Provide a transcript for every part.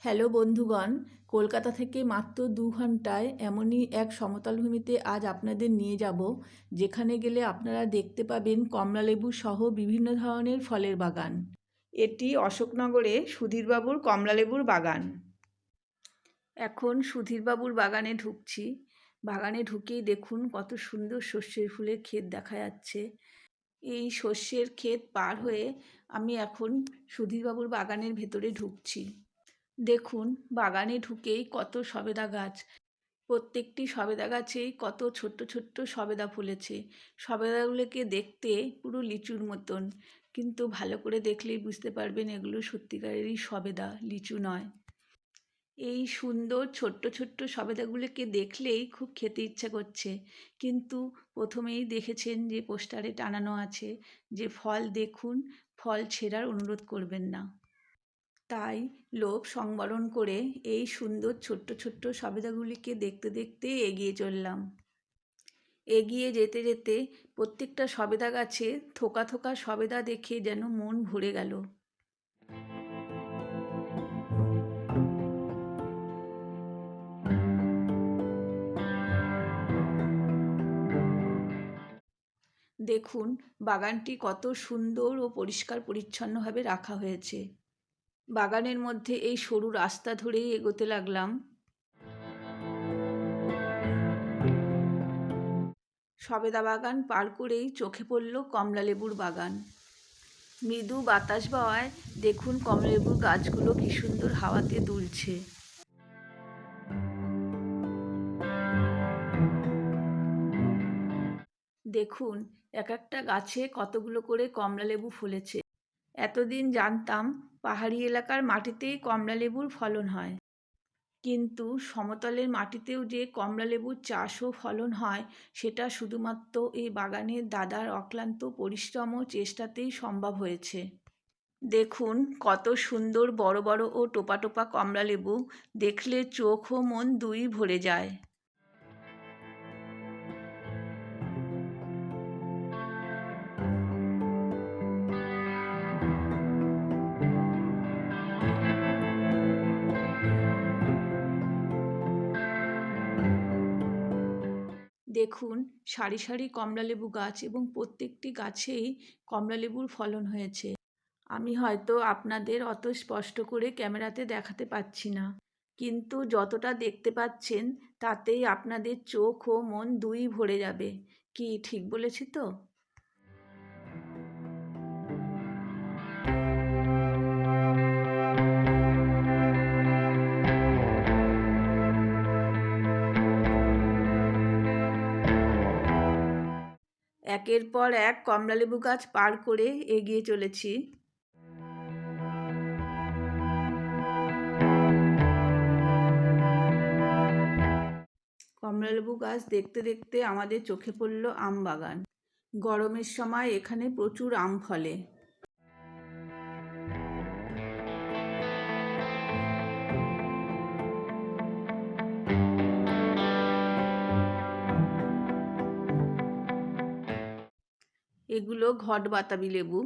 Hello বন্ধুগণ, কলকাতা থেকে মাত্র 2 ঘন্টায় এমনই এক সমতল ভূমিতে আজ আপনাদের নিয়ে যাব, যেখানে গেলে আপনারা দেখতে পাবেন কমলালেবু সহ বিভিন্ন ধরনের ফলের বাগান। এটি অশোকনগরে সুধীরবাবুর কমলালেবুর বাগান। এখন সুধীরবাবুর বাগানে ঢুকছি। বাগানে ঢুকেই দেখুন কত সুন্দর সর্ষের ফুলের ক্ষেত দেখা যাচ্ছে। এই সর্ষের ক্ষেত পার হয়ে আমি এখন সুধীরবাবুর বাগানের ভেতরে ঢুকছি। দেখুন, বাগানে ঢুকেই কত সবেদা গাছ। প্রত্যেকটি সবেদা গাছেই কত ছোট্ট ছোট্ট সবেদা ফুলেছে। সবেদাগুলোকে দেখতে পুরো লিচুর মতন, কিন্তু ভালো করে দেখলেই বুঝতে পারবেন এগুলো সত্যিকারেরই সবেদা, লিচু নয়। এই সুন্দর ছোট্ট ছোট্ট সবেদাগুলোকে দেখলেই খুব খেতে ইচ্ছা করছে, কিন্তু প্রথমেই দেখেছেন যে পোস্টারে টানানো আছে যে ফল দেখুন, ফল ছেঁড়ার অনুরোধ করবেন না। তাই লোভ সংবরণ করে এই সুন্দর ছোট্ট ছোট্ট সবেদাগুলিকে দেখতে দেখতে এগিয়ে চললাম। এগিয়ে যেতে যেতে প্রত্যেকটা সবেদা গাছে থোকা থোকা সবেদা দেখে যেন মন ভরে গেল। দেখুন, বাগানটি কত সুন্দর ও পরিষ্কার পরিচ্ছন্নভাবে রাখা হয়েছে। বাগানের মধ্যে এই সরু রাস্তা ধরেই এগোতে লাগলাম। সবেদা বাগান পার করেই চোখে পড়ল কমলালেবুর বাগান। মৃদু বাতাস বওয়ায় দেখুন কমলালেবুর গাছগুলো কি সুন্দর হাওয়াতে দুলছে। দেখুন, এক একটা গাছে কতগুলো করে কমলালেবু ফলেছে। এতদিন জানতাম পাহাড়ি এলাকার মাটিতেই কমলালেবুর ফলন হয়, কিন্তু সমতলের মাটিতেও যে কমলালেবুর চাষ ও ফলন হয় সেটা শুধুমাত্র এই বাগানের দাদার অক্লান্ত পরিশ্রম ও চেষ্টাতেই সম্ভব হয়েছে। দেখুন কত সুন্দর বড় বড় ও টোপা টোপা কমলালেবু, দেখলে চোখ ও মন দুই ভরে যায়। দেখুন, সারি সারি কমলালেবু গাছ এবং প্রত্যেকটি গাছেই কমলালেবুর ফলন হয়েছে। আমি হয়তো আপনাদের অত স্পষ্ট করে ক্যামেরাতে দেখাতে পাচ্ছি না, কিন্তু যতটা দেখতে পাচ্ছেন তাতেই আপনাদের চোখ ও মন দুই ভরে যাবে। কি ঠিক বলেছি তো? একের পর এক কমলালেবু গাছ পার করে এগিয়ে চলেছি। কমলালেবু গাছ দেখতে দেখতে আমাদের চোখে পড়ল আম বাগান। গরমের সময় এখানে প্রচুর আম ফলে। এগুলো ঘট বাতাবি লেবু।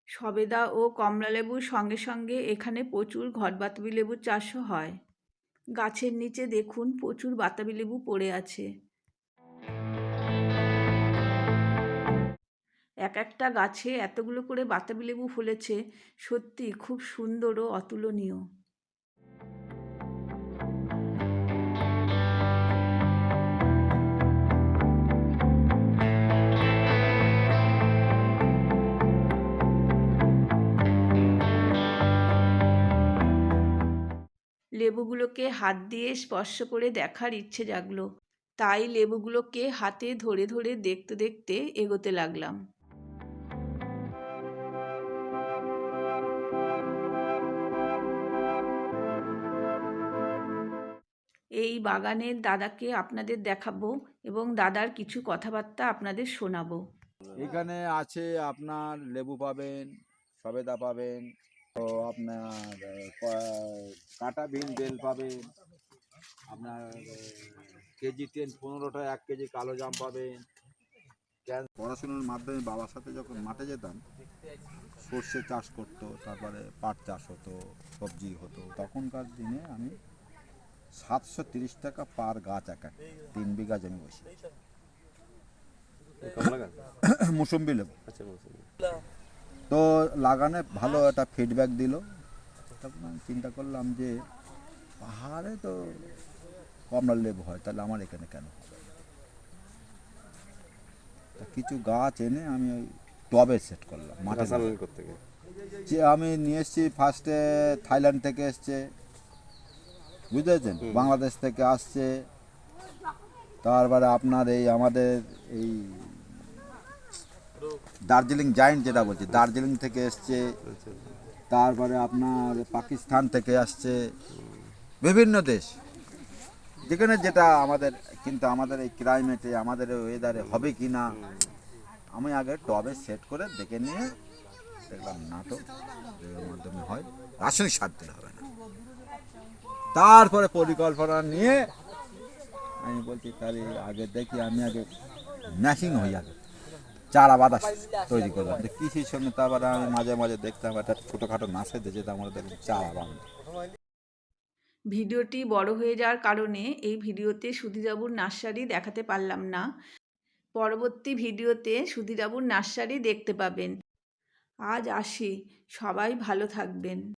সবেদা ও কমলালেবুর সঙ্গে সঙ্গে এখানে প্রচুর ঘট বাতাবি লেবুর চাষও হয়। গাছের নিচে দেখুন প্রচুর বাতাবি লেবু পড়ে আছে। এক একটা গাছে এতগুলো করে বাতাবি লেবু ফলেছে, সত্যি খুব সুন্দর ও অতুলনীয়। লেবুগুলোকে হাত দিয়ে স্পর্শ করে দেখার ইচ্ছে জাগলো, তাই লেবুগুলোকে হাতে ধরে ধরে দেখতে দেখতে এগোতে লাগলাম। এই বাগানের দাদাকে আপনাদের দেখাবো এবং দাদার কিছু কথাবার্তা আপনাদের শোনাবো। এখানে আছে আপনার লেবু পাবেন, সবেদা পাবেন, তো আপনার কাঁটাবিহীন বেল পাবেন, আপনার কেজি 15টা 1 কেজি কালো জাম পাবেন। পড়াশোনার মাধ্যমে বাবার সাথে যখন মাঠে যেতাম, সর্ষে চাষ করতো, তারপরে পাট চাষ হতো, সবজি হতো। তখনকার দিনে আমি 730 টাকা পার গাছ এক একটা, 3 বিঘা জমি বসে কমলা গাছ। মুসম্বি লেবু। আচ্ছা মৌসুমি। তো লাগানে ভালো একটা ফিডব্যাক দিল। তখন আমি চিন্তা করলাম যে পাহাড়ে তো কমলা লেবু হয়, তাহলে আমার এখানে কেন হবে না? তা কিছু গাছ এনে আমি ওই টবে সেট করলাম মাঠে গাছ আনলেন কোত্থেকে? যে আমি নিয়ে এসেছি ফার্স্টে থাইল্যান্ড থেকে এসছে, বুঝতে পেরেছেন, বাংলাদেশ থেকে আসছে, তারপরে আপনার এই আমাদের এই দার্জিলিং জায়েন্ট যেটা বলছি, দার্জিলিং থেকে এসছে, আচ্ছা তারপরে আপনার পাকিস্তান থেকে আসছে, বিভিন্ন দেশ, যেখানে যেটা আমাদের, কিন্তু আমাদের এই ক্লাইমেটে, আমাদের ওয়েদারে হবে কি না, আমি আগে টবে সেট করে দেখে নিয়ে দেখলাম না, তো এর মাধ্যমে হয়, রাসায়নিক সার দিলে হবে না। তারপরে পরিকল্পনা নিয়ে আমি বলছি তাহলে আগে দেখি, আমি আগে ম্যাশিং হয়ে যাবে, চারা বাতাস তৈরি করলাম। যে কৃষির সঙ্গে তারপরে আমি মাঝে মাঝে দেখতাম একটা ছোটোখাটো নাচে যেতাম, আমরা দেখলাম চারা বানানো। ভিডিওটি বড় হয়ে যাওয়ার কারণে এই ভিডিওতে সুধীরবাবুর নার্সারি দেখাতে পারলাম না। পরবর্তী ভিডিওতে সুধীরবাবুর নার্সারি দেখতে পাবেন। আজ আসি, সবাই ভালো থাকবেন।